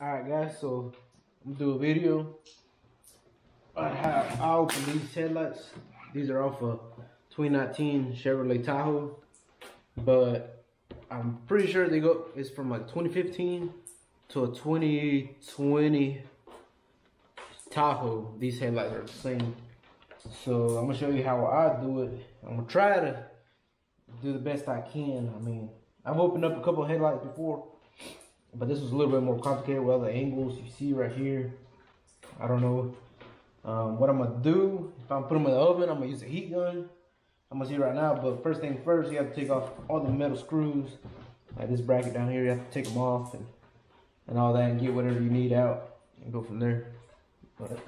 Alright guys, so I'm gonna do a video on how I open these headlights. These are off a 2019 Chevrolet Tahoe, but I'm pretty sure it's from like 2015 to a 2020 Tahoe. These headlights are the same. So I'm gonna show you how I do it. I'm gonna try to do the best I can. I mean, I've opened up a couple of headlights before, but this was a little bit more complicated with other angles. You see right here, I don't know what I'm gonna do. If I'm putting them in the oven, I'm gonna use a heat gun. I'm gonna see right now, but first thing first, you have to take off all the metal screws. Like this bracket down here, you have to take them off and all that, and get whatever you need out and go from there. But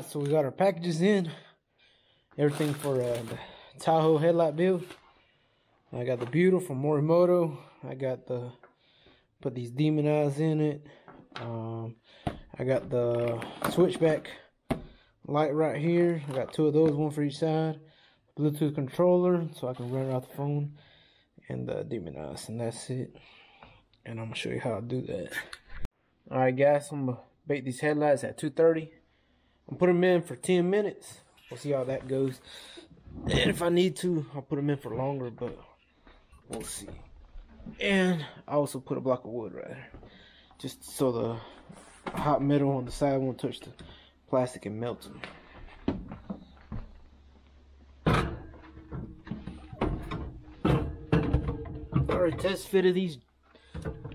so we got our packages in, everything for the Tahoe headlight build. I got the Beautiful from Morimoto. I got put these demon eyes in it. I got the switchback light right here. I got two of those, one for each side. Bluetooth controller so I can run it off the phone, and the demon eyes, and that's it. And I'm gonna show you how I do that. All right, guys, I'm gonna bake these headlights at 230. I'm put them in for 10 minutes. We'll see how that goes. And if I need to, I'll put them in for longer, but we'll see. And I also put a block of wood right there, just so the hot metal on the side won't touch the plastic and melt them. I already test fitted these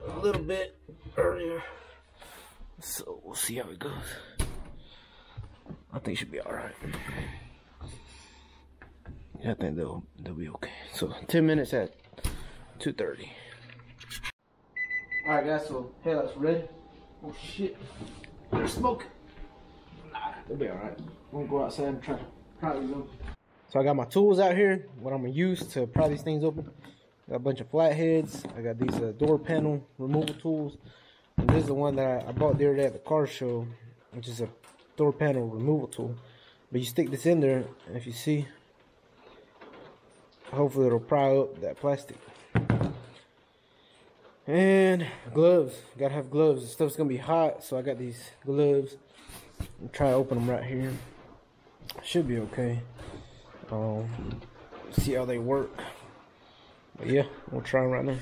a little bit earlier, so we'll see how it goes. I think it should be alright. I think they'll be okay. So 10 minutes at 230. Alright guys, so headlights ready. Oh shit. There's smoke. Nah, they'll be alright. I'm gonna go outside and try to pry these open. So I got my tools out here, what I'm gonna use to pry these things open. Got a bunch of flatheads. I got these door panel removal tools. And this is the one that I bought the other day at the car show, which is a door panel removal tool. But you stick this in there, and if you see, hopefully it'll pry up that plastic. And gloves, gotta have gloves. This stuff's gonna be hot, so I got these gloves. I'll try to open them right here. Should be okay. See how they work. But yeah, we'll try them right now.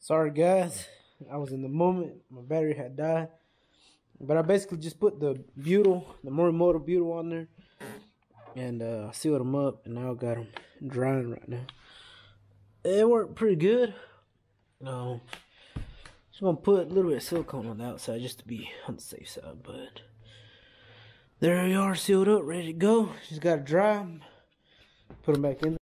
Sorry guys, I was in the moment. My battery had died. But I basically just put the butyl, the Morimoto butyl on there. And sealed them up. And now I got them drying right now. It worked pretty good. Just gonna put a little bit of silicone on the outside just to be on the safe side. But there they are, sealed up, ready to go. Just gotta dry them. Put them back in.